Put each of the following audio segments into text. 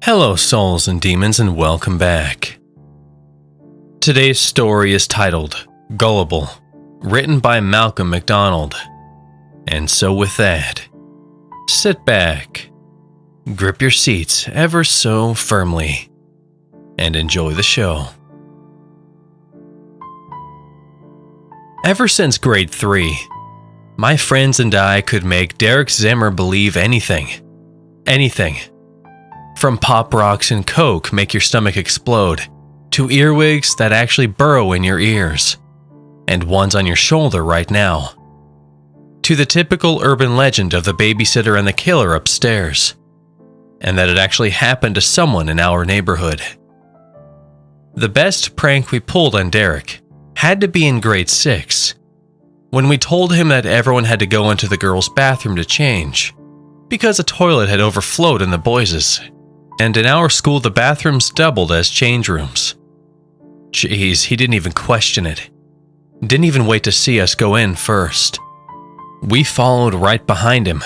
Hello, souls and demons, and welcome back. Today's story is titled Gullible, written by Malcolm MacDonald. And so with that, sit back, grip your seats ever so firmly, and enjoy the show. Ever since grade 3, my friends and I could make Derek Zimmer believe anything. Anything. From pop rocks and coke make your stomach explode, to earwigs that actually burrow in your ears, and ones on your shoulder right now, to the typical urban legend of the babysitter and the killer upstairs, and that it actually happened to someone in our neighborhood. The best prank we pulled on Derek had to be in grade 6, when we told him that everyone had to go into the girls' bathroom to change, because a toilet had overflowed in the boys'. And in our school, the bathrooms doubled as change rooms. Jeez, he didn't even question it. Didn't even wait to see us go in first. We followed right behind him,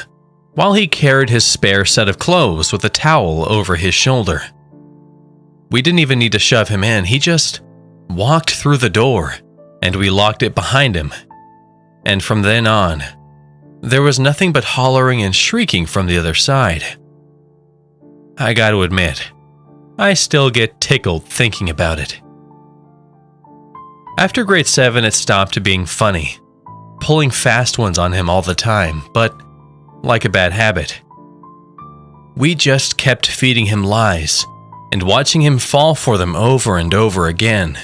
while he carried his spare set of clothes with a towel over his shoulder. We didn't even need to shove him in, he just walked through the door, and we locked it behind him. And from then on, there was nothing but hollering and shrieking from the other side. I gotta admit, I still get tickled thinking about it. After grade 7, it stopped being funny, pulling fast ones on him all the time, but like a bad habit. We just kept feeding him lies and watching him fall for them over and over again.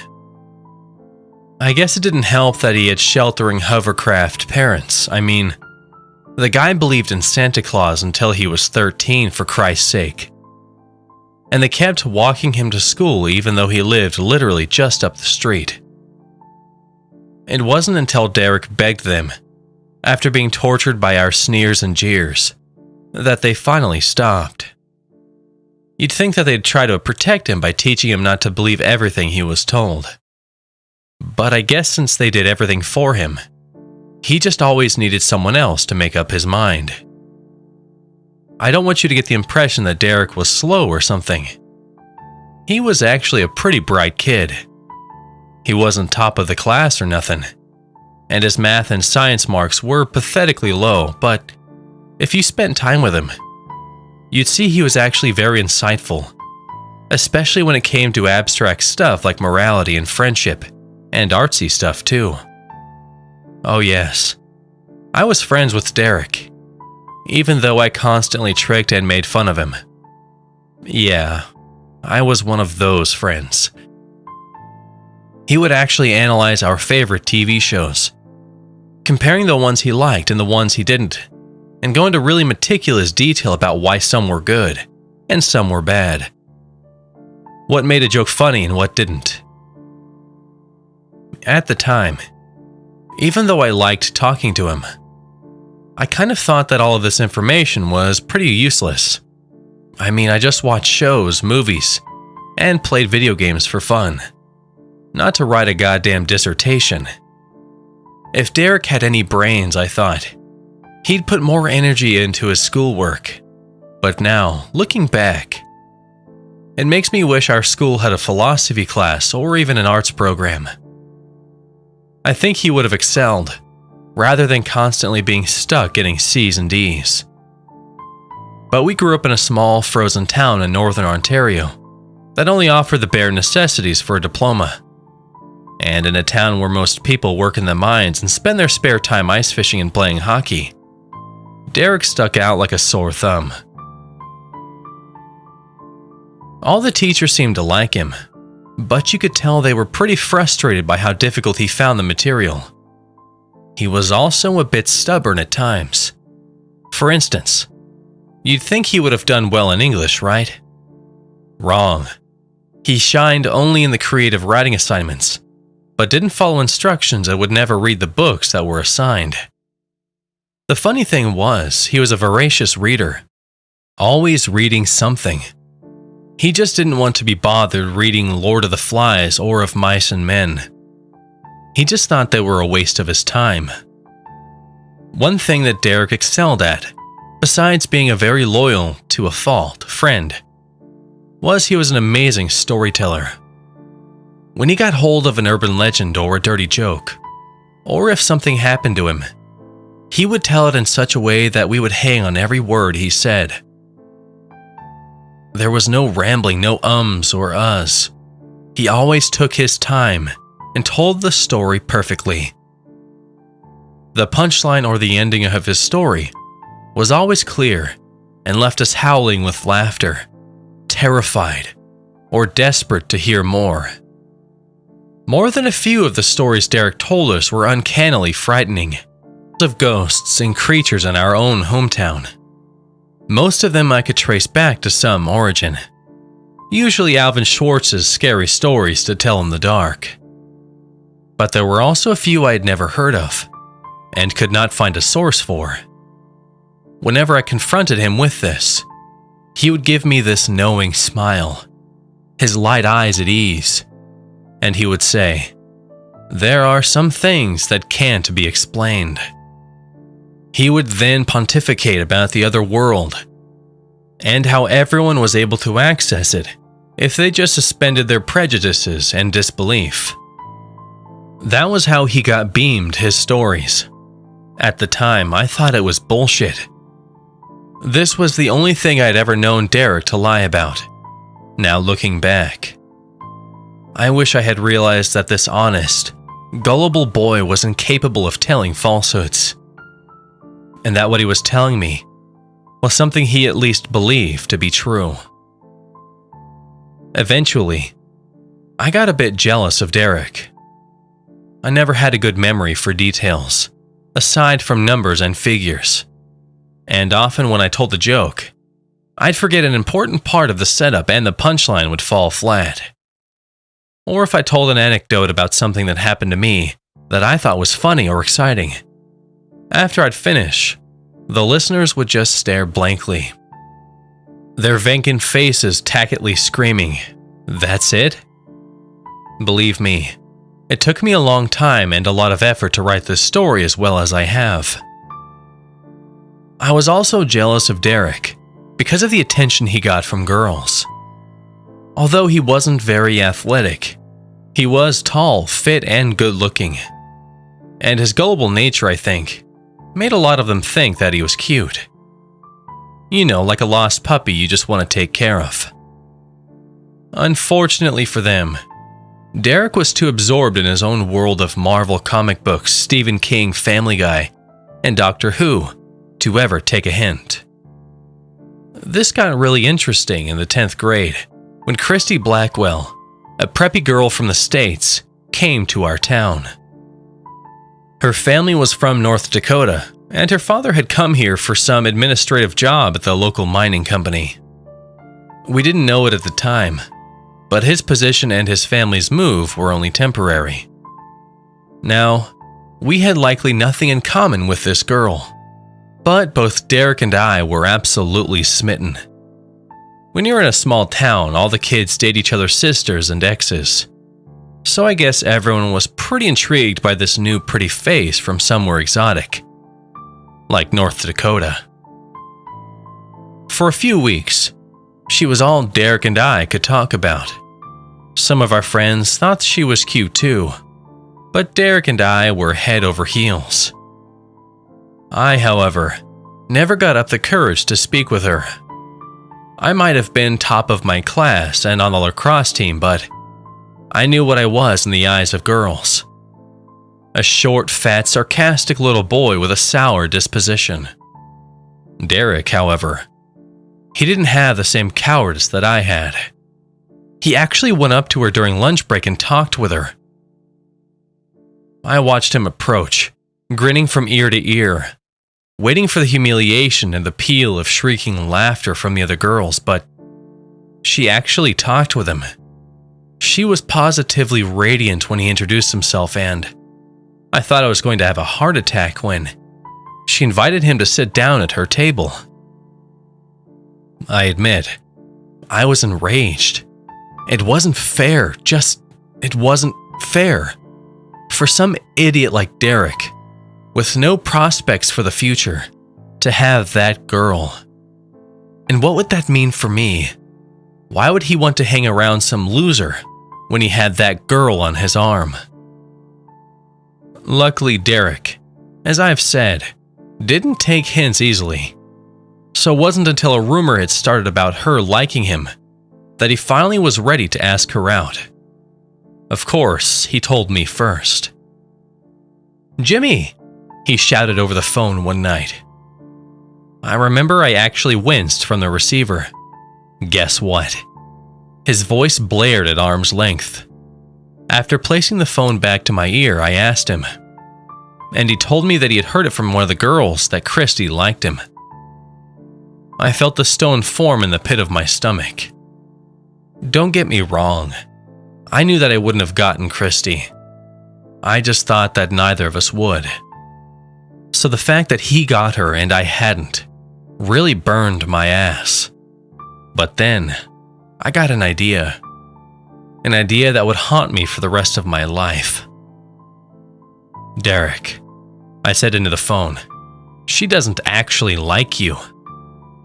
I guess it didn't help that he had sheltering hovercraft parents. I mean, the guy believed in Santa Claus until he was 13, for Christ's sake. And they kept walking him to school even though he lived literally just up the street. It wasn't until Derek begged them, after being tortured by our sneers and jeers, that they finally stopped. You'd think that they'd try to protect him by teaching him not to believe everything he was told. But I guess since they did everything for him, he just always needed someone else to make up his mind. I don't want you to get the impression that Derek was slow or something. He was actually a pretty bright kid. He wasn't top of the class or nothing, and his math and science marks were pathetically low, but if you spent time with him, you'd see he was actually very insightful, especially when it came to abstract stuff like morality and friendship, and artsy stuff too. Oh yes, I was friends with Derek, even though I constantly tricked and made fun of him. Yeah, I was one of those friends. He would actually analyze our favorite TV shows, comparing the ones he liked and the ones he didn't, and go into really meticulous detail about why some were good and some were bad. What made a joke funny and what didn't. At the time, even though I liked talking to him, I kind of thought that all of this information was pretty useless. I mean, I just watched shows, movies, and played video games for fun, not to write a goddamn dissertation. If Derek had any brains, I thought, he'd put more energy into his schoolwork. But now, looking back, it makes me wish our school had a philosophy class or even an arts program. I think he would have excelled, rather than constantly being stuck getting C's and D's. But we grew up in a small, frozen town in northern Ontario that only offered the bare necessities for a diploma. And in a town where most people work in the mines and spend their spare time ice fishing and playing hockey, Derek stuck out like a sore thumb. All the teachers seemed to like him, but you could tell they were pretty frustrated by how difficult he found the material. He was also a bit stubborn at times. For instance, you'd think he would have done well in English, right? Wrong. He shined only in the creative writing assignments, but didn't follow instructions and would never read the books that were assigned. The funny thing was, he was a voracious reader, always reading something. He just didn't want to be bothered reading Lord of the Flies or of Mice and Men. He just thought they were a waste of his time. One thing that Derek excelled at, besides being a very loyal, to a fault, friend, was he was an amazing storyteller. When he got hold of an urban legend or a dirty joke, or if something happened to him, he would tell it in such a way that we would hang on every word he said. There was no rambling, no ums or uhs. He always took his time and told the story perfectly. The punchline or the ending of his story was always clear and left us howling with laughter, terrified, or desperate to hear more. More than a few of the stories Derek told us were uncannily frightening, of ghosts and creatures in our own hometown. Most of them I could trace back to some origin, usually Alvin Schwartz's scary stories to tell in the dark. But there were also a few I had never heard of, and could not find a source for. Whenever I confronted him with this, he would give me this knowing smile, his light eyes at ease, and he would say, "There are some things that can't be explained." He would then pontificate about the other world, and how everyone was able to access it if they just suspended their prejudices and disbelief. That was how he got beamed his stories. At the time, I thought it was bullshit. This was the only thing I'd ever known Derek to lie about. Now looking back, I wish I had realized that this honest, gullible boy was incapable of telling falsehoods, and that what he was telling me was something he at least believed to be true. Eventually, I got a bit jealous of Derek. I never had a good memory for details, aside from numbers and figures, and often when I told a joke, I'd forget an important part of the setup and the punchline would fall flat. Or if I told an anecdote about something that happened to me that I thought was funny or exciting, after I'd finish, the listeners would just stare blankly, their vacant faces tacitly screaming, "That's it?" Believe me, it took me a long time and a lot of effort to write this story as well as I have. I was also jealous of Derek because of the attention he got from girls. Although he wasn't very athletic, he was tall, fit, and good-looking. And his gullible nature, I think, made a lot of them think that he was cute. You know, like a lost puppy you just want to take care of. Unfortunately for them, Derek was too absorbed in his own world of Marvel comic books, Stephen King, Family Guy, and Doctor Who to ever take a hint. This got really interesting in the 10th grade when Christy Blackwell, a preppy girl from the States, came to our town. Her family was from North Dakota, and her father had come here for some administrative job at the local mining company. We didn't know it at the time, but his position and his family's move were only temporary. Now, we had likely nothing in common with this girl, but both Derek and I were absolutely smitten. When you're in a small town, all the kids date each other's sisters and exes. So I guess everyone was pretty intrigued by this new pretty face from somewhere exotic, like North Dakota. For a few weeks, she was all Derek and I could talk about. Some of our friends thought she was cute too, but Derek and I were head over heels. I, however, never got up the courage to speak with her. I might have been top of my class and on the lacrosse team, but I knew what I was in the eyes of girls. A short, fat, sarcastic little boy with a sour disposition. Derek, however, he didn't have the same cowardice that I had. He actually went up to her during lunch break and talked with her. I watched him approach, grinning from ear to ear, waiting for the humiliation and the peal of shrieking laughter from the other girls, but she actually talked with him. She was positively radiant when he introduced himself, and I thought I was going to have a heart attack when she invited him to sit down at her table. I admit, I was enraged. It wasn't fair, it wasn't fair. For some idiot like Derek, with no prospects for the future, to have that girl. And what would that mean for me? Why would he want to hang around some loser when he had that girl on his arm? Luckily, Derek, as I've said, didn't take hints easily. So it wasn't until a rumor had started about her liking him that he finally was ready to ask her out. Of course, he told me first. "Jimmy!" he shouted over the phone one night. I remember I actually winced from the receiver. Guess what? His voice blared at arm's length. After placing the phone back to my ear, I asked him, and he told me that he had heard it from one of the girls that Christy liked him. I felt the stone form in the pit of my stomach. Don't get me wrong. I knew that I wouldn't have gotten Christy. I just thought that neither of us would. So the fact that he got her and I hadn't really burned my ass. But then, I got an idea. An idea that would haunt me for the rest of my life. "Derek," I said into the phone, "she doesn't actually like you."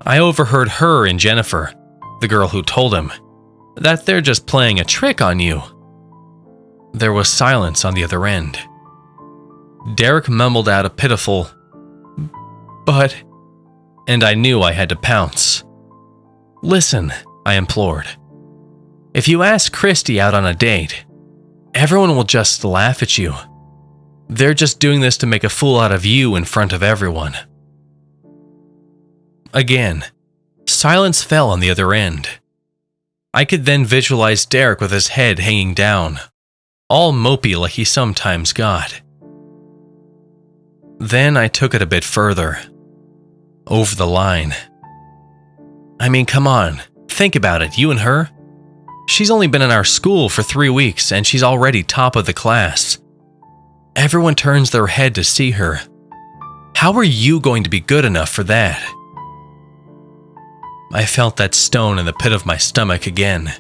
I overheard her and Jennifer, the girl who told him, that they're just playing a trick on you. There was silence on the other end. Derek mumbled out a pitiful, "But," and I knew I had to pounce. "Listen," I implored. "If you ask Christy out on a date, everyone will just laugh at you. They're just doing this to make a fool out of you in front of everyone." Again, silence fell on the other end. I could then visualize Derek with his head hanging down, all mopey like he sometimes got. Then I took it a bit further. Over the line. I mean, come on, think about it, you and her. She's only been in our school for 3 weeks and she's already top of the class. Everyone turns their head to see her. How are you going to be good enough for that? I felt that stone in the pit of my stomach again,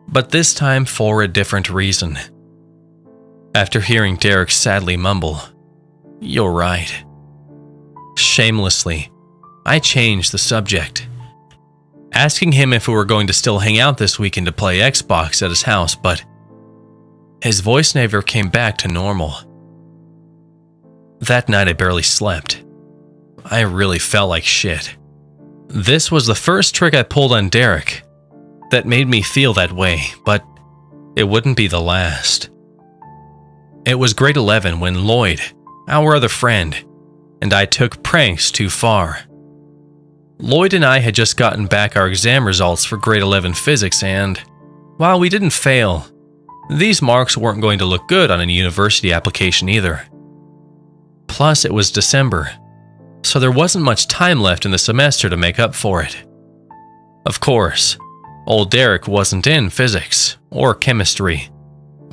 but this time for a different reason. After hearing Derek sadly mumble, "You're right." Shamelessly, I changed the subject, asking him if we were going to still hang out this weekend to play Xbox at his house, but his voice never came back to normal. That night I barely slept. I really felt like shit. This was the first trick I pulled on Derek that made me feel that way, but it wouldn't be the last. It was grade 11 when Lloyd, our other friend, and I took pranks too far. Lloyd and I had just gotten back our exam results for grade 11 physics, and while we didn't fail, these marks weren't going to look good on a university application either. Plus, it was December, so there wasn't much time left in the semester to make up for it. Of course, old Derek wasn't in physics, or chemistry,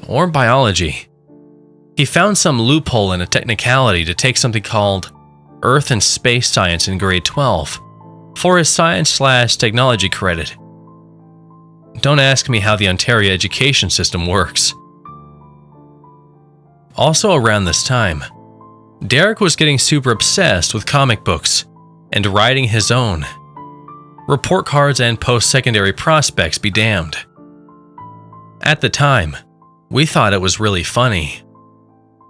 or biology. He found some loophole in a technicality to take something called Earth and Space Science in grade 12 for his science/technology credit. Don't ask me how the Ontario education system works. Also around this time, Derek was getting super obsessed with comic books and writing his own. Report cards and post-secondary prospects be damned. At the time, we thought it was really funny.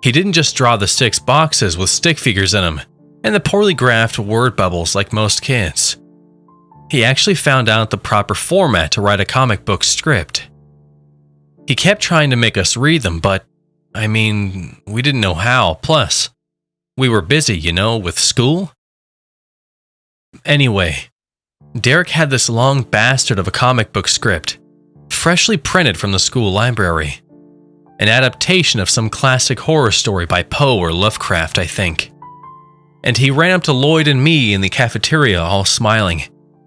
He didn't just draw the 6 boxes with stick figures in them and the poorly graphed word bubbles like most kids. He actually found out the proper format to write a comic book script. He kept trying to make us read them, but, I mean, we didn't know how, plus we were busy, with school. Anyway, Derek had this long bastard of a comic book script, freshly printed from the school library. An adaptation of some classic horror story by Poe or Lovecraft, I think. And he ran up to Lloyd and me in the cafeteria all smiling,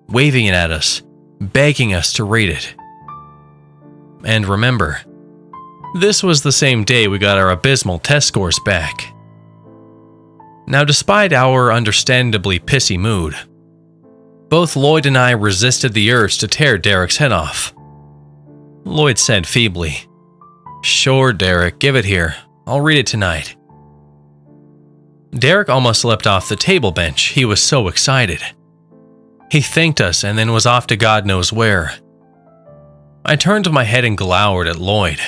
waving it at us, begging us to read it. And remember, this was the same day we got our abysmal test scores back. Now, despite our understandably pissy mood, both Lloyd and I resisted the urge to tear Derek's head off. Lloyd said feebly, "Sure, Derek, give it here. I'll read it tonight." Derek almost leapt off the table bench. He was so excited. He thanked us and then was off to God knows where. I turned my head and glowered at Lloyd.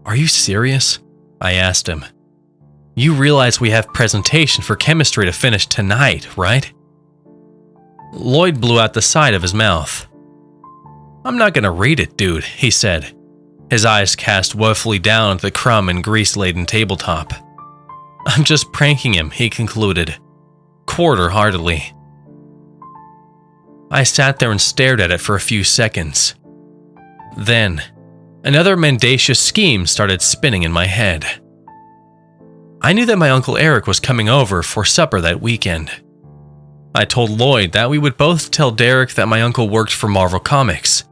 "Are you serious?" I asked him. "You realize we have presentation for chemistry to finish tonight, right?" Lloyd blew out the side of his mouth. "I'm not gonna read it, dude," he said, his eyes cast woefully down at the crumb and grease-laden tabletop. "I'm just pranking him," he concluded, quarter-heartedly. I sat there and stared at it for a few seconds. Then, another mendacious scheme started spinning in my head. I knew that my Uncle Eric was coming over for supper that weekend. I told Lloyd that we would both tell Derek that my uncle worked for Marvel Comics,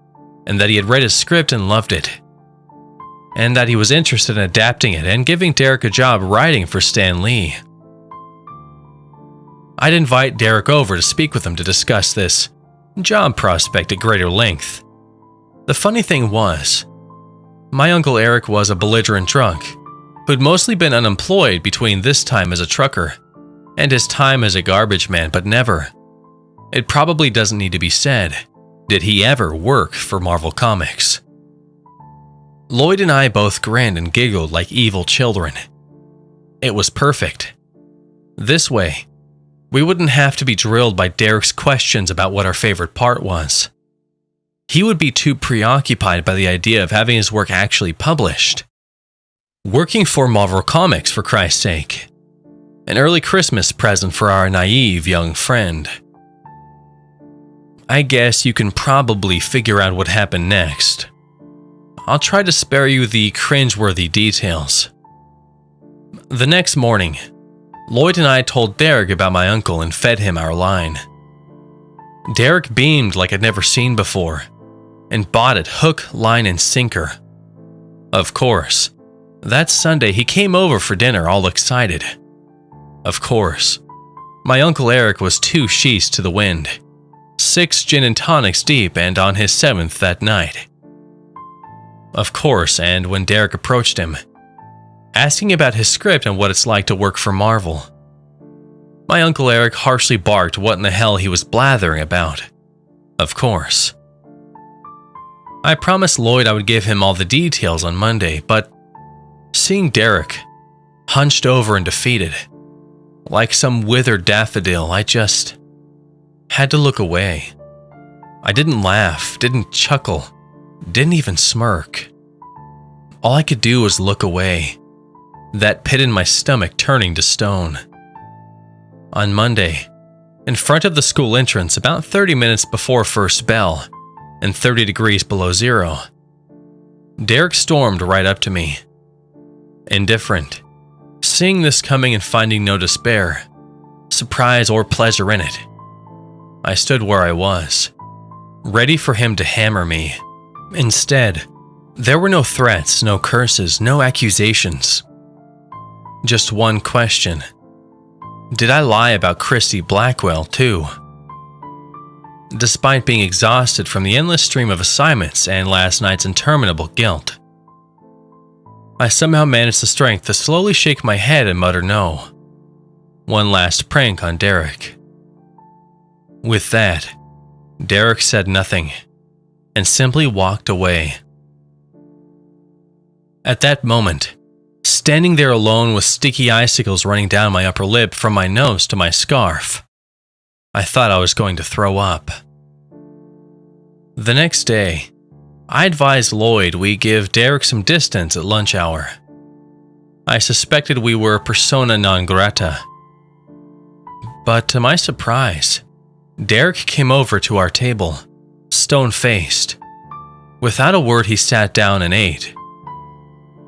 and that he had read his script and loved it, and that he was interested in adapting it and giving Derek a job writing for Stan Lee. I'd invite Derek over to speak with him to discuss this job prospect at greater length. The funny thing was, my Uncle Eric was a belligerent drunk who'd mostly been unemployed between this time as a trucker and his time as a garbage man, but never, it probably doesn't need to be said, did he ever work for Marvel Comics. Lloyd and I both grinned and giggled like evil children. It was perfect. This way, we wouldn't have to be drilled by Derek's questions about what our favorite part was. He would be too preoccupied by the idea of having his work actually published. Working for Marvel Comics, for Christ's sake. An early Christmas present for our naive young friend. I guess you can probably figure out what happened next. I'll try to spare you the cringeworthy details. The next morning, Lloyd and I told Derek about my uncle and fed him our line. Derek beamed like I'd never seen before, and bought it hook, line, and sinker. Of course, that Sunday he came over for dinner all excited. Of course, my Uncle Eric was 2 sheets to the wind, 6 gin and tonics deep and on his 7th that night. Of course, and when Derek approached him, asking about his script and what it's like to work for Marvel, my Uncle Eric harshly barked what in the hell he was blathering about. Of course. I promised Lloyd I would give him all the details on Monday, but seeing Derek, hunched over and defeated, like some withered daffodil, I just had to look away. I didn't laugh, didn't chuckle, didn't even smirk. All I could do was look away, that pit in my stomach turning to stone. On Monday, in front of the school entrance about 30 minutes before first bell and 30 degrees below zero, Derek stormed right up to me. Indifferent, seeing this coming and finding no despair, surprise, or pleasure in it. I stood where I was, ready for him to hammer me. Instead, there were no threats, no curses, no accusations. Just one question. Did I lie about Christy Blackwell, too? Despite being exhausted from the endless stream of assignments and last night's interminable guilt, I somehow managed the strength to slowly shake my head and mutter no. One last prank on Derek. With that, Derek said nothing and simply walked away. At that moment, standing there alone with sticky icicles running down my upper lip from my nose to my scarf, I thought I was going to throw up. The next day, I advised Lloyd we give Derek some distance at lunch hour. I suspected we were persona non grata. But to my surprise, Derek came over to our table, stone-faced. Without a word, he sat down and ate.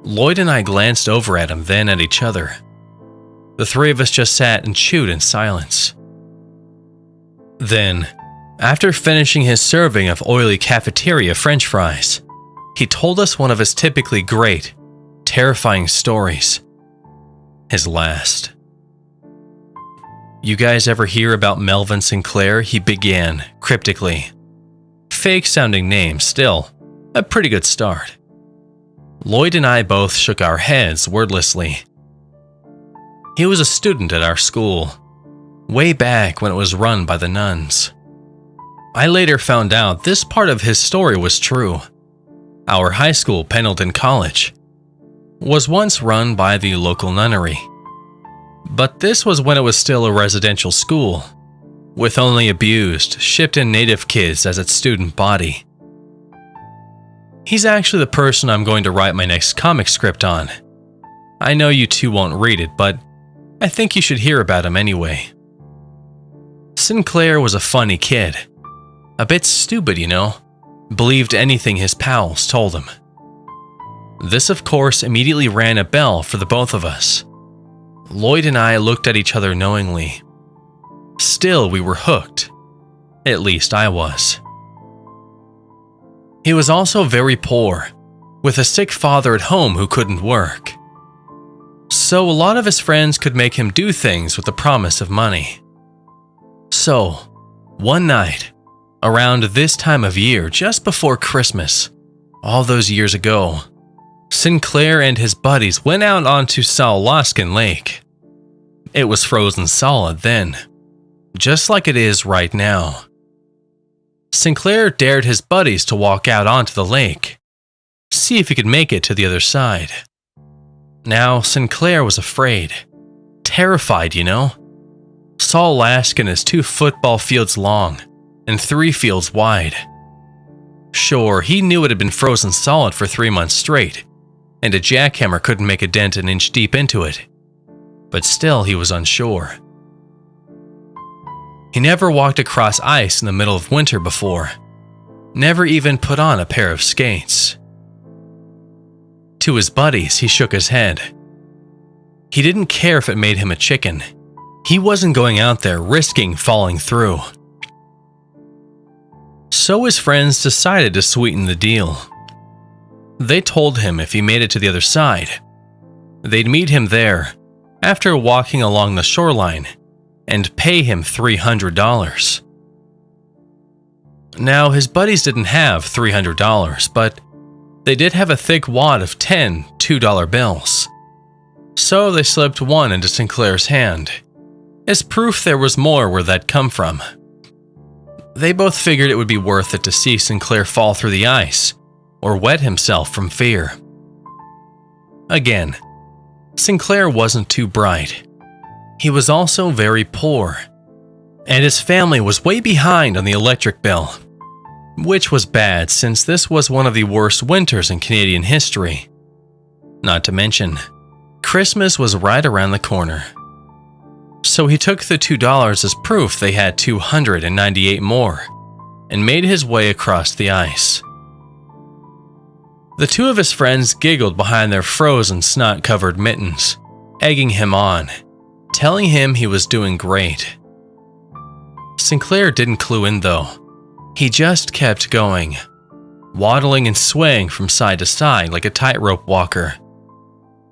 Lloyd and I glanced over at him, then at each other. The three of us just sat and chewed in silence. Then, after finishing his serving of oily cafeteria French fries, he told us one of his typically great, terrifying stories. His last. "You guys ever hear about Melvin Sinclair?" he began, cryptically. Fake-sounding name, still, a pretty good start. Lloyd and I both shook our heads wordlessly. He was a student at our school, way back when it was run by the nuns. I later found out this part of his story was true. our high school Pendleton College, was once run by the local nunnery. But this was when it was still a residential school, with only abused, shipped-in native kids as its student body. He's actually the person I'm going to write my next comic script on. I know you two won't read it, but I think you should hear about him anyway. Sinclair was a funny kid. A bit stupid, you know. Believed anything his pals told him. This, of course, immediately rang a bell for the both of us. Lloyd and I looked at each other knowingly. Still, we were hooked. At least I was. He was also very poor, with a sick father at home who couldn't work. So a lot of his friends could make him do things with the promise of money. So, one night, around this time of year, just before Christmas, all those years ago, Sinclair and his buddies went out onto Salaskin Lake. It was frozen solid then, just like it is right now. Sinclair dared his buddies to walk out onto the lake, see if he could make it to the other side. Now, Sinclair was afraid, terrified, you know. Salaskin is 2 football fields long and 3 fields wide. Sure, he knew it had been frozen solid for 3 months straight, and a jackhammer couldn't make a dent an inch deep into it. But still, he was unsure. He never walked across ice in the middle of winter before, never even put on a pair of skates. To his buddies, he shook his head. He didn't care if it made him a chicken. He wasn't going out there risking falling through. So his friends decided to sweeten the deal. They told him if he made it to the other side, they'd meet him there after walking along the shoreline and pay him $300. Now, his buddies didn't have $300, but they did have a thick wad of 10 $2 bills. So they slipped one into Sinclair's hand, as proof there was more where that'd come from. They both figured it would be worth it to see Sinclair fall through the ice or wet himself from fear. Again, Sinclair wasn't too bright. He was also very poor, and his family was way behind on the electric bill, which was bad since this was one of the worst winters in Canadian history. Not to mention, Christmas was right around the corner. So he took the $2 as proof they had 298 more, and made his way across the ice. The 2 of his friends giggled behind their frozen snot-covered mittens, egging him on, telling him he was doing great. Sinclair didn't clue in though. He just kept going, waddling and swaying from side to side like a tightrope walker,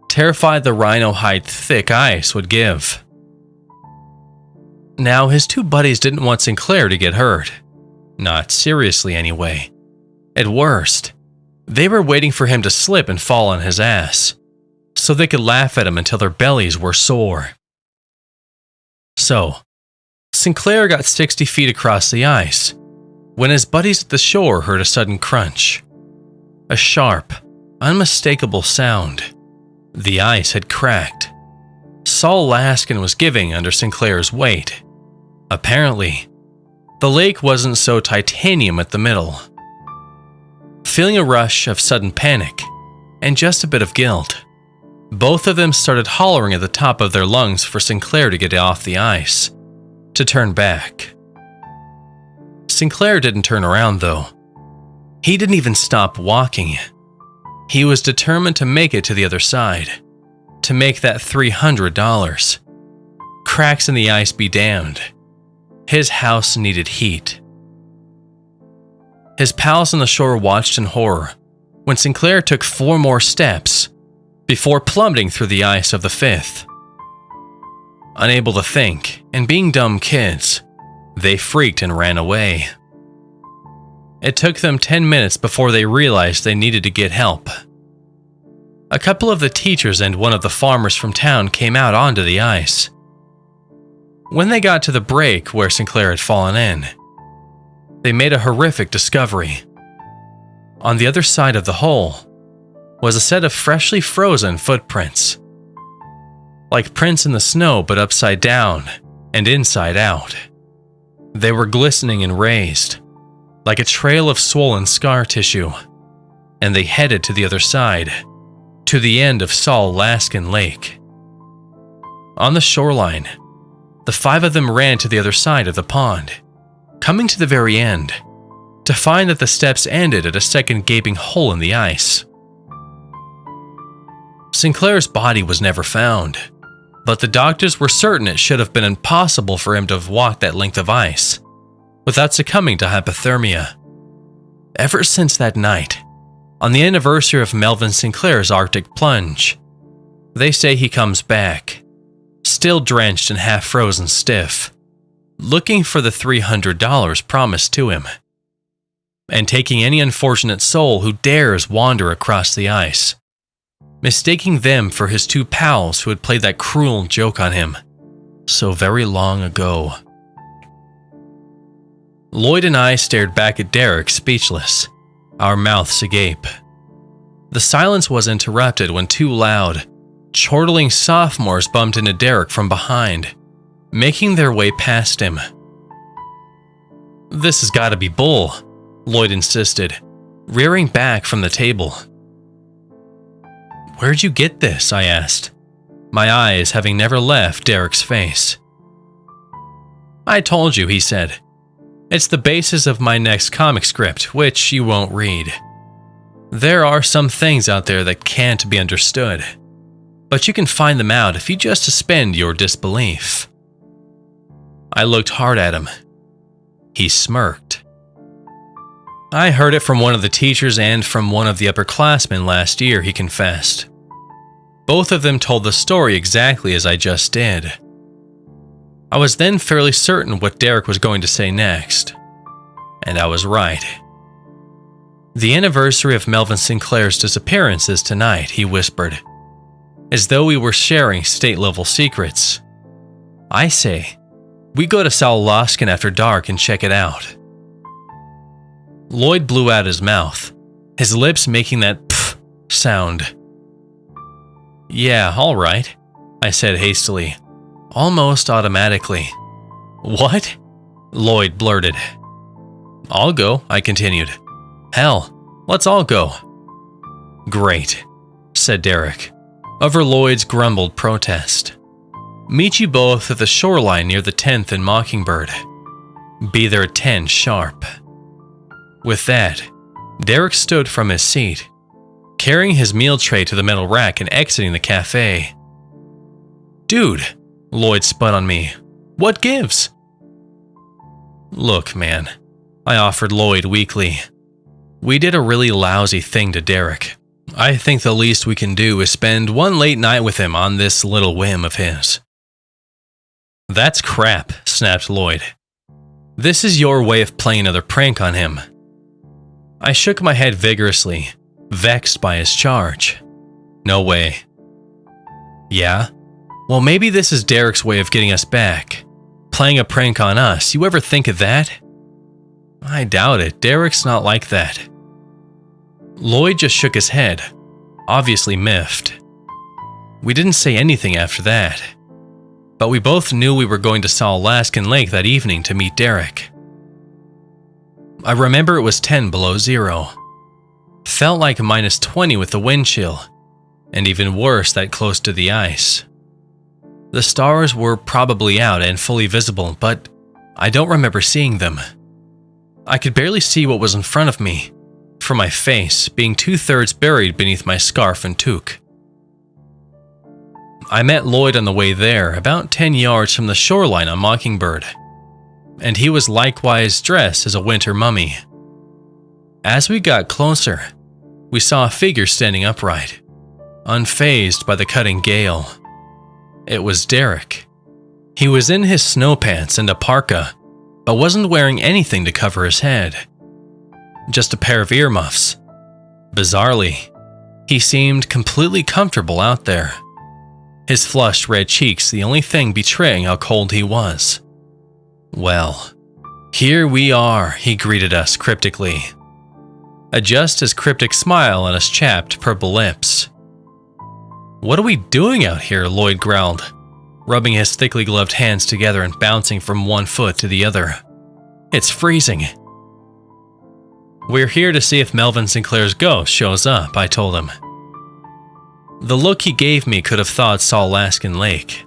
terrified the rhino-hide thick ice would give. Now, his 2 buddies didn't want Sinclair to get hurt. Not seriously anyway. At worst, they were waiting for him to slip and fall on his ass, so they could laugh at him until their bellies were sore. So, Sinclair got 60 feet across the ice, when his buddies at the shore heard a sudden crunch. A sharp, unmistakable sound. The ice had cracked. Saul Laskin was giving under Sinclair's weight. Apparently, the lake wasn't so titanium at the middle. Feeling a rush of sudden panic, and just a bit of guilt, both of them started hollering at the top of their lungs for Sinclair to get off the ice, to turn back. Sinclair didn't turn around though. He didn't even stop walking. He was determined to make it to the other side, to make that $300. Cracks in the ice be damned. His house needed heat. His pals on the shore watched in horror when Sinclair took 4 more steps before plummeting through the ice of the 5th. Unable to think and being dumb kids, they freaked and ran away. It took them 10 minutes before they realized they needed to get help. A couple of the teachers and one of the farmers from town came out onto the ice. When they got to the break where Sinclair had fallen in, they made a horrific discovery. On the other side of the hole was a set of freshly frozen footprints. Like prints in the snow, but upside down and inside out. They were glistening and raised, like a trail of swollen scar tissue, and they headed to the other side, to the end of Salt Alaskan Lake. On the shoreline, the 5 of them ran to the other side of the pond, coming to the very end, to find that the steps ended at a second gaping hole in the ice. Sinclair's body was never found, but the doctors were certain it should have been impossible for him to have walked that length of ice without succumbing to hypothermia. Ever since that night, on the anniversary of Melvin Sinclair's Arctic plunge, they say he comes back, still drenched and half frozen stiff, looking for the $300 promised to him, and taking any unfortunate soul who dares wander across the ice, mistaking them for his 2 pals who had played that cruel joke on him so very long ago. Lloyd and I stared back at Derek, speechless, our mouths agape. The silence was interrupted when 2 loud, chortling sophomores bumped into Derek from behind, making their way past him. "This has got to be bull," Lloyd insisted, rearing back from the table. "Where'd you get this?" I asked, my eyes having never left Derek's face. "I told you," he said. "It's the basis of my next comic script, which you won't read. There are some things out there that can't be understood, but you can find them out if you just suspend your disbelief." I looked hard at him. He smirked. "I heard it from one of the teachers and from one of the upperclassmen last year," he confessed. "Both of them told the story exactly as I just did." I was then fairly certain what Derek was going to say next, and I was right. "The anniversary of Melvin Sinclair's disappearance is tonight," he whispered, as though we were sharing state-level secrets. "I say, we go to Salt Alaskan after dark and check it out." Lloyd blew out his mouth, his lips making that pff sound. "Yeah, all right," I said hastily, almost automatically. "What?" Lloyd blurted. "I'll go," I continued. "Hell, let's all go." "Great," said Derek, over Lloyd's grumbled protest. "Meet you both at the shoreline near the 10th and Mockingbird. Be there at 10 sharp." With that, Derek stood from his seat, carrying his meal tray to the metal rack and exiting the cafe. "Dude," Lloyd spun on me, "what gives?" "Look, man," I offered Lloyd weakly. "We did a really lousy thing to Derek. I think the least we can do is spend one late night with him on this little whim of his." "That's crap," snapped Lloyd. "This is your way of playing another prank on him." I shook my head vigorously, vexed by his charge. "No way." "Yeah? Well, maybe this is Derek's way of getting us back. Playing a prank on us, you ever think of that?" "I doubt it. Derek's not like that." Lloyd just shook his head, obviously miffed. We didn't say anything after that, but we both knew we were going to Salt Alaskan Lake that evening to meet Derek. I remember it was 10 below zero. Felt like -20 with the wind chill, and even worse that close to the ice. The stars were probably out and fully visible, but I don't remember seeing them. I could barely see what was in front of me, from my face being 2/3 buried beneath my scarf and toque. I met Lloyd on the way there, about 10 yards from the shoreline on Mockingbird, and he was likewise dressed as a winter mummy. As we got closer, we saw a figure standing upright, unfazed by the cutting gale. It was Derek. He was in his snow pants and a parka, but wasn't wearing anything to cover his head. Just a pair of earmuffs. Bizarrely, he seemed completely comfortable out there. His flushed red cheeks the only thing betraying how cold he was. "Well, here we are," he greeted us cryptically. a just as cryptic smile on his chapped purple lips. "What are we doing out here?" Lloyd growled, rubbing his thickly gloved hands together and bouncing from one foot to the other. "It's freezing." "We're here to see if Melvin Sinclair's ghost shows up," I told him. The look he gave me could have thawed Alaskan Lake.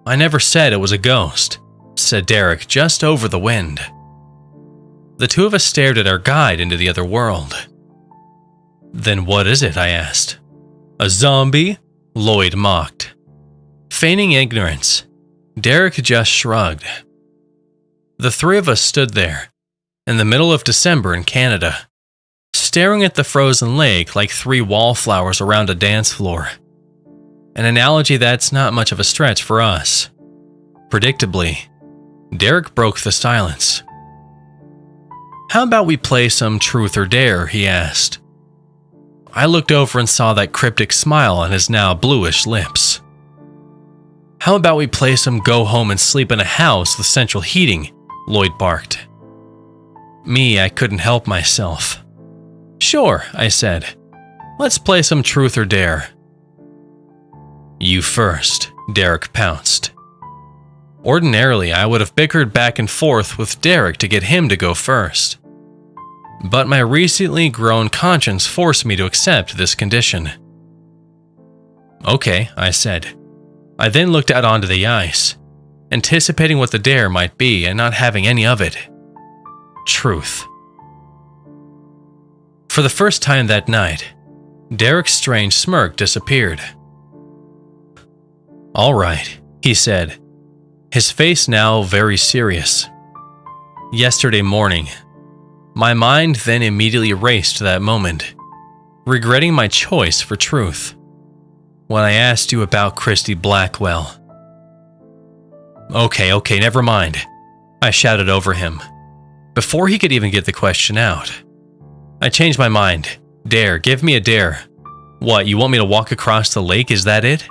"I never said it was a ghost," said Derek just over the wind. The two of us stared at our guide into the other world. "Then what is it?" I asked. "A zombie?" Lloyd mocked. Feigning ignorance, Derek just shrugged. The three of us stood there, in the middle of December in Canada, staring at the frozen lake like three wallflowers around a dance floor. An analogy that's not much of a stretch for us. Predictably, Derek broke the silence. "How about we play some truth or dare?" he asked. I looked over and saw that cryptic smile on his now bluish lips. "How about we play some go home and sleep in a house with central heating?" Lloyd barked. Me, I couldn't help myself. "Sure," I said. "Let's play some truth or dare." "You first," Derek pounced. Ordinarily, I would have bickered back and forth with Derek to get him to go first. But my recently grown conscience forced me to accept this condition. "Okay," I said. I then looked out onto the ice, anticipating what the dare might be and not having any of it. Truth. For the first time that night, Derek's strange smirk disappeared. "All right," he said, his face now very serious. "Yesterday morning, my mind then immediately raced to that moment, regretting my choice for truth, when I asked you about Christy Blackwell." Okay, never mind," I shouted over him, before he could even get the question out. "I changed my mind. Dare, give me a dare. What, you want me to walk across the lake, is that it?"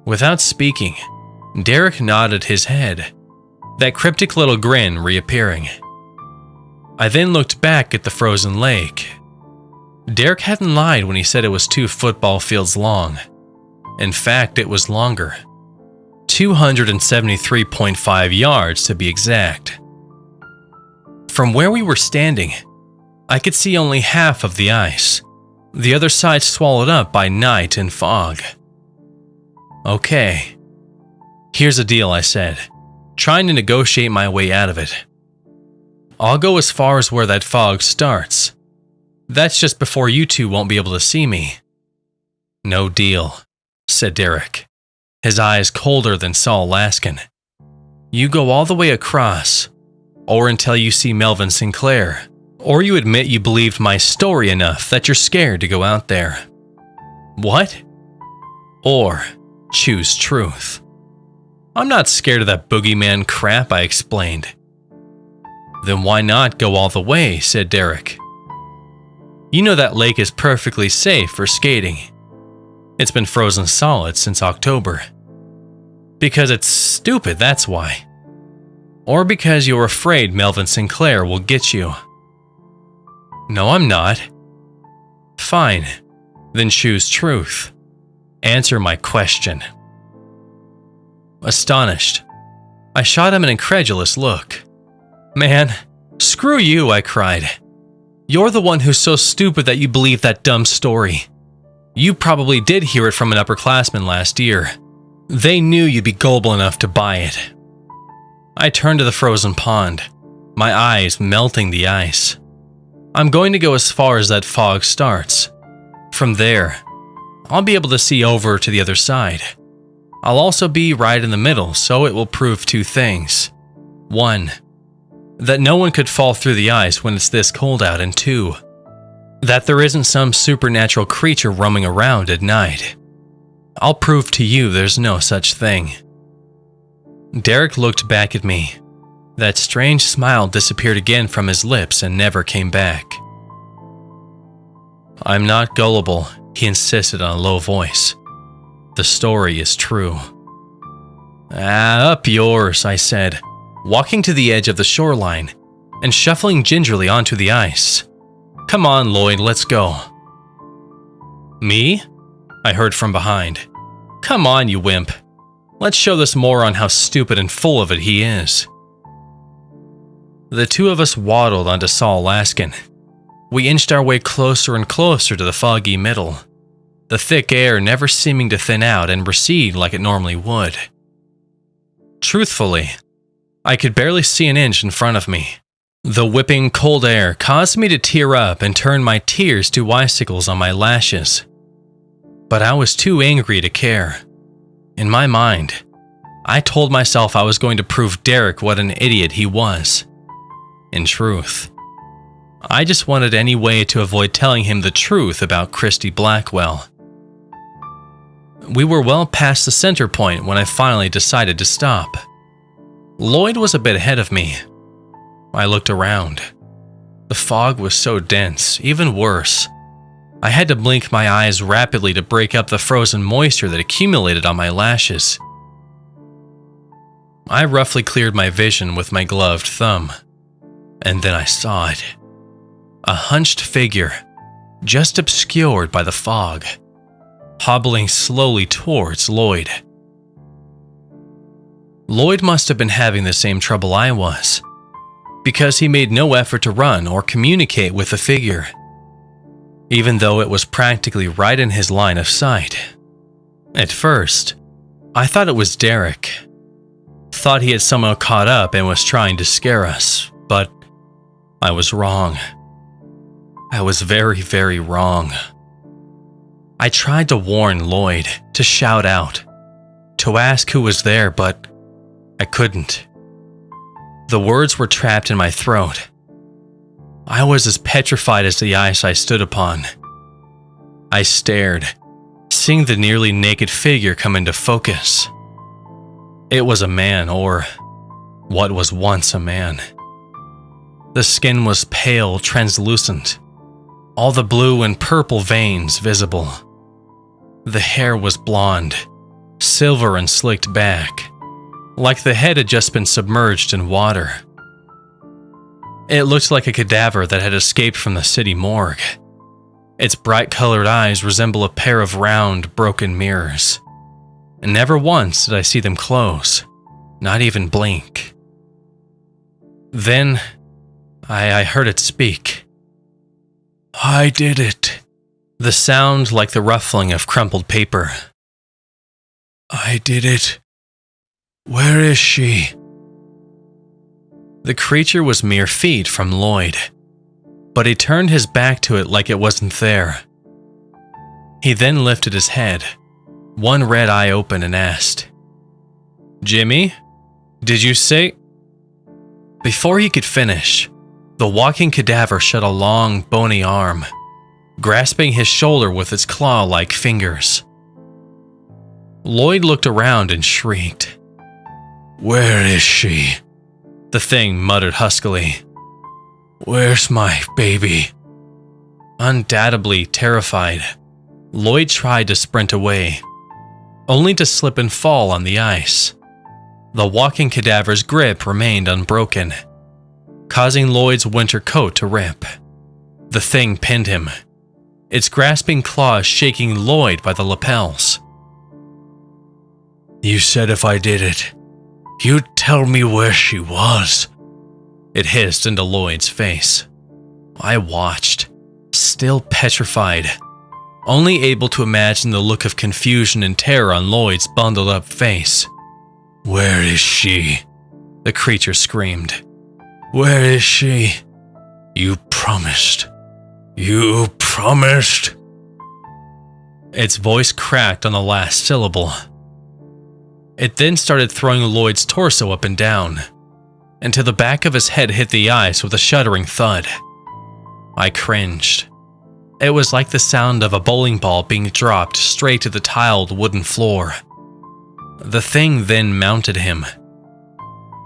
Without speaking, Derek nodded his head, that cryptic little grin reappearing. I then looked back at the frozen lake. Derek hadn't lied when he said it was 2 football fields long. In fact, it was longer. 273.5 yards to be exact. From where we were standing, I could see only half of the ice, the other side swallowed up by night and fog. "Okay. Here's the deal," I said, trying to negotiate my way out of it. "I'll go as far as where that fog starts. That's just before you two won't be able to see me." "No deal," said Derek, his eyes colder than Alaskan. "You go all the way across, or until you see Melvin Sinclair, or you admit you believed my story enough that you're scared to go out there." "What?" "Or choose truth." "I'm not scared of that boogeyman crap," I explained. "Then why not go all the way?" said Derek. "You know that lake is perfectly safe for skating. It's been frozen solid since October." "Because it's stupid, that's why. Or because you're afraid Melvin Sinclair will get you." "No, I'm not." "Fine, then choose truth. Answer my question." Astonished, I shot him an incredulous look. "Man, screw you," I cried. "You're the one who's so stupid that you believe that dumb story. You probably did hear it from an upperclassman last year. They knew you'd be gullible enough to buy it." I turned to the frozen pond, my eyes melting the ice. "I'm going to go as far as that fog starts. From there, I'll be able to see over to the other side. I'll also be right in the middle, so it will prove 2 things. 1, that no one could fall through the ice when it's this cold out, and 2, that there isn't some supernatural creature roaming around at night. I'll prove to you there's no such thing." Derek looked back at me. That strange smile disappeared again from his lips and never came back. "I'm not gullible," he insisted on a low voice. "The story is true." "Up yours," I said, walking to the edge of the shoreline, and shuffling gingerly onto the ice. "Come on, Lloyd, let's go." "Me?" I heard from behind. "Come on, you wimp. Let's show this moron how stupid and full of it he is." The two of us waddled onto Saul Laskin. We inched our way closer and closer to the foggy middle, the thick air never seeming to thin out and recede like it normally would. Truthfully, I could barely see an inch in front of me. The whipping cold air caused me to tear up and turn my tears to icicles on my lashes. But I was too angry to care. In my mind, I told myself I was going to prove Derek what an idiot he was. In truth, I just wanted any way to avoid telling him the truth about Christy Blackwell. We were well past the center point when I finally decided to stop. Lloyd was a bit ahead of me. I looked around. The fog was so dense, even worse. I had to blink my eyes rapidly to break up the frozen moisture that accumulated on my lashes. I roughly cleared my vision with my gloved thumb, and then I saw it. A hunched figure, just obscured by the fog, hobbling slowly towards Lloyd. Lloyd must have been having the same trouble I was, because he made no effort to run or communicate with the figure, even though it was practically right in his line of sight. At first, I thought it was Derek. Thought he had somehow caught up and was trying to scare us, but I was wrong. I was very, very wrong. I tried to warn Lloyd, to shout out, to ask who was there, but I couldn't. The words were trapped in my throat. I was as petrified as the ice I stood upon. I stared, seeing the nearly naked figure come into focus. It was a man, or what was once a man. The skin was pale, translucent, all the blue and purple veins visible. The hair was blonde, silver and slicked back, like the head had just been submerged in water. It looked like a cadaver that had escaped from the city morgue. Its bright-colored eyes resemble a pair of round, broken mirrors. And never once did I see them close, not even blink. Then, I heard it speak. "I did it." The sound like the ruffling of crumpled paper. "I did it. Where is she?" The creature was mere feet from Lloyd, but he turned his back to it like it wasn't there. He then lifted his head, one red eye open, and asked, "Jimmy, did you say—" Before he could finish, the walking cadaver shot a long, bony arm, grasping his shoulder with its claw-like fingers. Lloyd looked around and shrieked. "Where is she?" the thing muttered huskily. "Where's my baby?" Undoubtedly terrified, Lloyd tried to sprint away, only to slip and fall on the ice. The walking cadaver's grip remained unbroken, causing Lloyd's winter coat to rip. The thing pinned him, its grasping claws shaking Lloyd by the lapels. "You said if I did it, you'd tell me where she was," it hissed into Lloyd's face. I watched, still petrified, only able to imagine the look of confusion and terror on Lloyd's bundled-up face. "Where is she?" the creature screamed. "Where is she? You promised. You promised." Its voice cracked on the last syllable. It then started throwing Lloyd's torso up and down, until the back of his head hit the ice with a shuddering thud. I cringed. It was like the sound of a bowling ball being dropped straight to the tiled wooden floor. The thing then mounted him,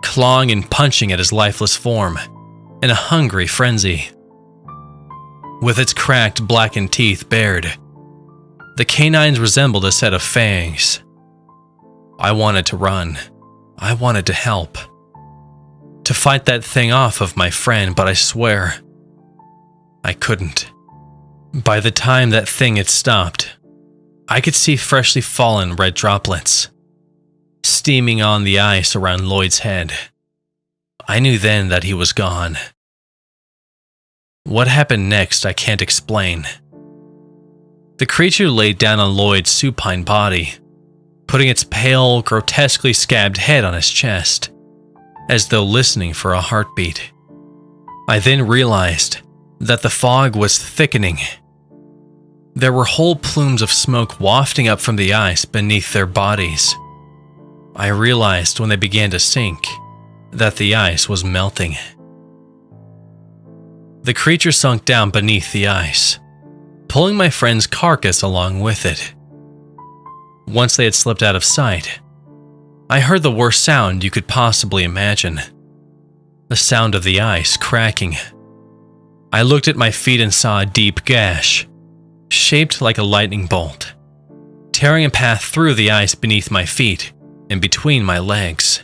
clawing and punching at his lifeless form in a hungry frenzy. With its cracked, blackened teeth bared, the canines resembled a set of fangs. I wanted to run. I wanted to help. to fight that thing off of my friend, but I swear, I couldn't. By the time that thing had stopped, I could see freshly fallen red droplets steaming on the ice around Lloyd's head. I knew then that he was gone. What happened next, I can't explain. The creature laid down on Lloyd's supine body, putting its pale, grotesquely scabbed head on his chest, as though listening for a heartbeat. I then realized that the fog was thickening. There were whole plumes of smoke wafting up from the ice beneath their bodies. I realized when they began to sink that the ice was melting. The creature sunk down beneath the ice, pulling my friend's carcass along with it. Once they had slipped out of sight, I heard the worst sound you could possibly imagine. The sound of the ice cracking. I looked at my feet and saw a deep gash, shaped like a lightning bolt, tearing a path through the ice beneath my feet and between my legs.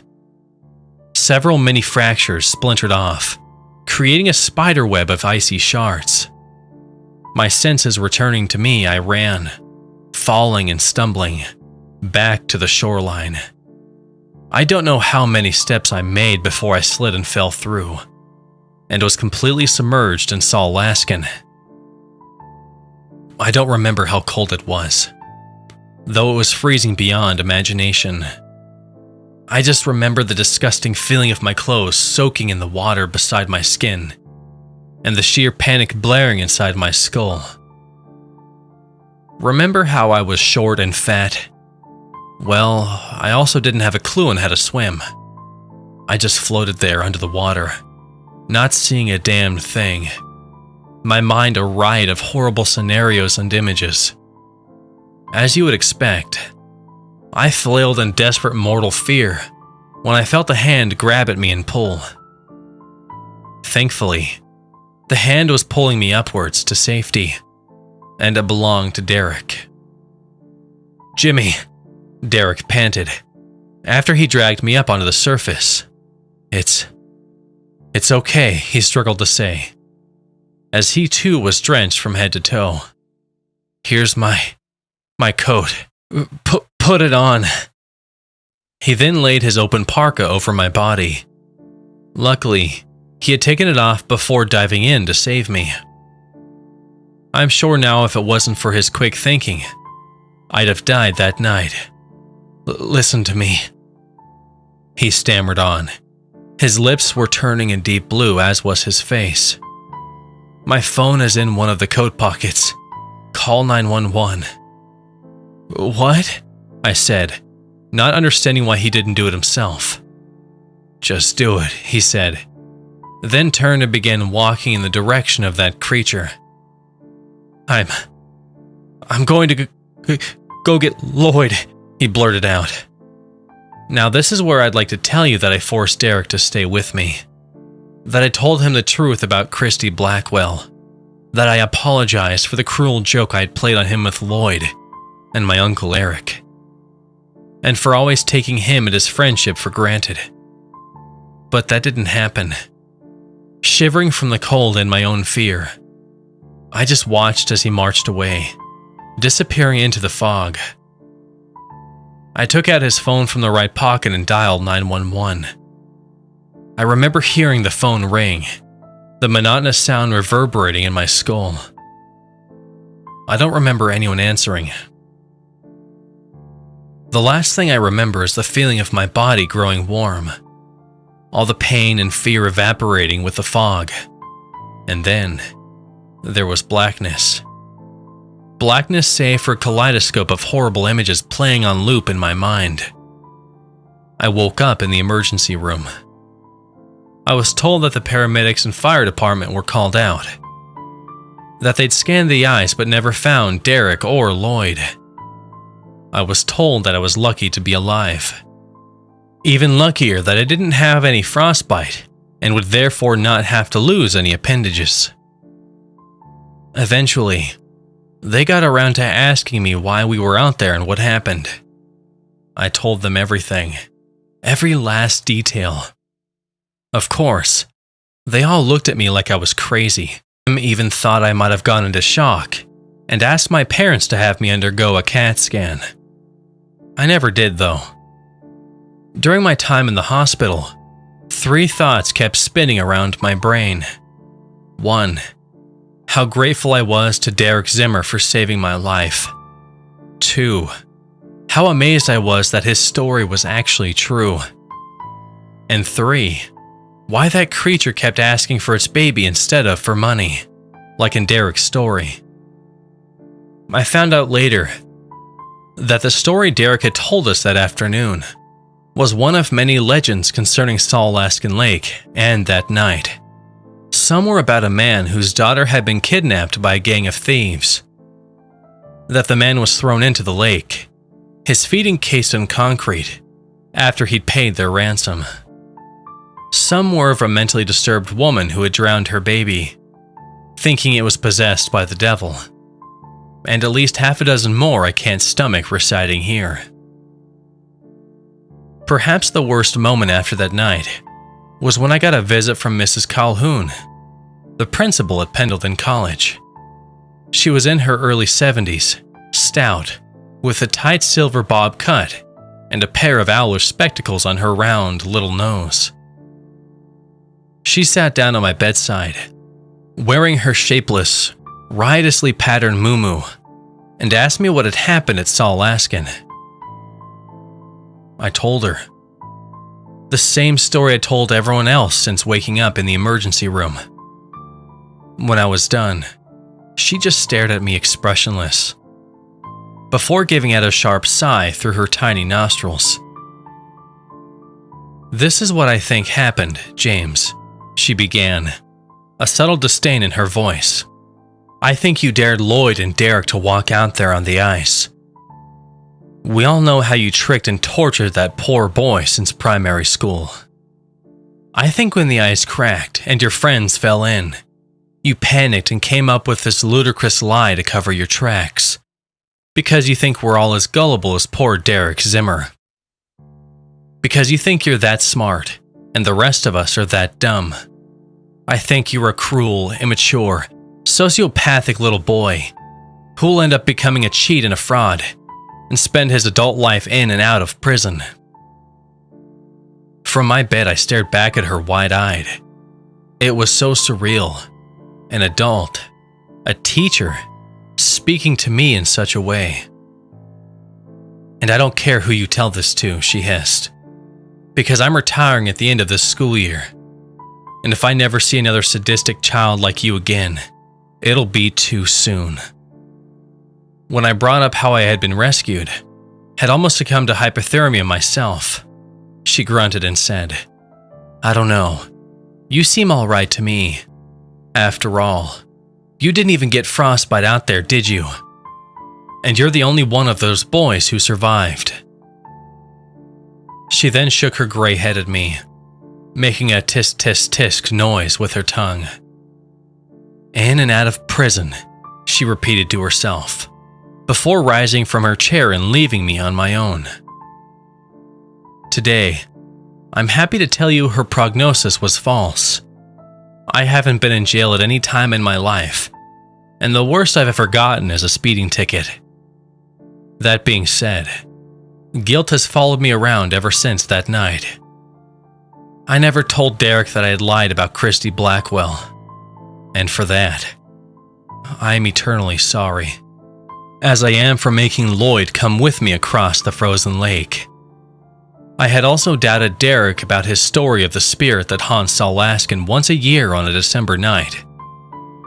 Several mini fractures splintered off, creating a spider web of icy shards. My senses returning to me, I ran, falling and stumbling, back to the shoreline. I don't know how many steps I made before I slid and fell through, and was completely submerged and saw Alaskan. I don't remember how cold it was, though it was freezing beyond imagination. I just remember the disgusting feeling of my clothes soaking in the water beside my skin, and the sheer panic blaring inside my skull. Remember how I was short and fat? Well, I also didn't have a clue on how to swim. I just floated there under the water, not seeing a damned thing. My mind a riot of horrible scenarios and images. As you would expect, I flailed in desperate mortal fear when I felt a hand grab at me and pull. Thankfully, the hand was pulling me upwards to safety, and it belonged to Derek. "Jimmy," Derek panted, after he dragged me up onto the surface. It's okay," he struggled to say, as he too was drenched from head to toe. "Here's my coat. Put it on." He then laid his open parka over my body. Luckily, he had taken it off before diving in to save me. I'm sure now if it wasn't for his quick thinking, I'd have died that night. "Listen to me," he stammered on. His lips were turning a deep blue, as was his face. "My phone is in one of the coat pockets. Call 911. "What?" I said, not understanding why he didn't do it himself. "Just do it," he said, then turned and began walking in the direction of that creature. I'm going to go get Lloyd," he blurted out. Now this is where I'd like to tell you that I forced Derek to stay with me. That I told him the truth about Christy Blackwell. That I apologized for the cruel joke I'd played on him with Lloyd and my Uncle Eric. And for always taking him and his friendship for granted. But that didn't happen. Shivering from the cold and my own fear, I just watched as he marched away, disappearing into the fog. I took out his phone from the right pocket and dialed 911. I remember hearing the phone ring, the monotonous sound reverberating in my skull. I don't remember anyone answering. The last thing I remember is the feeling of my body growing warm, all the pain and fear evaporating with the fog, and then there was blackness. Blackness save for a kaleidoscope of horrible images playing on loop in my mind. I woke up in the emergency room. I was told that the paramedics and fire department were called out. That they'd scanned the ice but never found Derek or Lloyd. I was told that I was lucky to be alive. Even luckier that I didn't have any frostbite and would therefore not have to lose any appendages. Eventually, they got around to asking me why we were out there and what happened. I told them everything, every last detail. Of course, they all looked at me like I was crazy. Some even thought I might have gone into shock and asked my parents to have me undergo a CAT scan. I never did, though. During my time in the hospital, 3 thoughts kept spinning around my brain. 1. How grateful I was to Derek Zimmer for saving my life. 2. How amazed I was that his story was actually true. And 3. Why that creature kept asking for its baby instead of for money, like in Derek's story. I found out later that the story Derek had told us that afternoon was one of many legends concerning Saul-Alaskan Lake and that night. Some were about a man whose daughter had been kidnapped by a gang of thieves. That the man was thrown into the lake, his feet encased in concrete, after he'd paid their ransom. Some were of a mentally disturbed woman who had drowned her baby, thinking it was possessed by the devil. And at least half a dozen more I can't stomach reciting here. Perhaps the worst moment after that night was when I got a visit from Mrs. Calhoun, the principal at Pendleton College. She was in her early 70s, stout, with a tight silver bob cut and a pair of owlish spectacles on her round little nose. She sat down on my bedside, wearing her shapeless, riotously patterned muumuu, and asked me what had happened at Saul-Alaskan. I told her. The same story I told everyone else since waking up in the emergency room. When I was done, she just stared at me expressionless, before giving out a sharp sigh through her tiny nostrils. "This is what I think happened, James," she began, a subtle disdain in her voice. "I think you dared Lloyd and Derek to walk out there on the ice. We all know how you tricked and tortured that poor boy since primary school. I think when the ice cracked and your friends fell in, you panicked and came up with this ludicrous lie to cover your tracks, because you think we're all as gullible as poor Derek Zimmer. Because you think you're that smart, and the rest of us are that dumb. I think you're a cruel, immature, sociopathic little boy who will end up becoming a cheat and a fraud, and spend his adult life in and out of prison." From my bed, I stared back at her wide-eyed. It was so surreal. An adult, a teacher, speaking to me in such a way. "And I don't care who you tell this to," she hissed, "because I'm retiring at the end of this school year. And if I never see another sadistic child like you again, it'll be too soon." When I brought up how I had been rescued, had almost succumbed to hypothermia myself, she grunted and said, "I don't know. You seem all right to me. After all, you didn't even get frostbite out there, did you? And you're the only one of those boys who survived." She then shook her gray head at me, making a tisk-tisk-tisk noise with her tongue. "In and out of prison," she repeated to herself, before rising from her chair and leaving me on my own. Today, I'm happy to tell you her prognosis was false. I haven't been in jail at any time in my life, and the worst I've ever gotten is a speeding ticket. That being said, guilt has followed me around ever since that night. I never told Derek that I had lied about Christy Blackwell, and for that, I am eternally sorry, as I am for making Lloyd come with me across the frozen lake. I had also doubted Derek about his story of the spirit that haunts Saul-Alaskan once a year on a December night.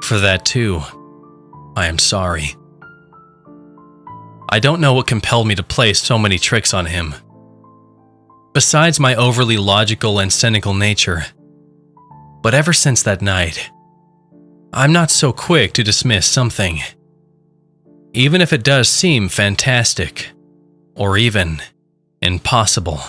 For that too, I am sorry. I don't know what compelled me to play so many tricks on him. Besides my overly logical and cynical nature. But ever since that night, I'm not so quick to dismiss something, even if it does seem fantastic, or even impossible.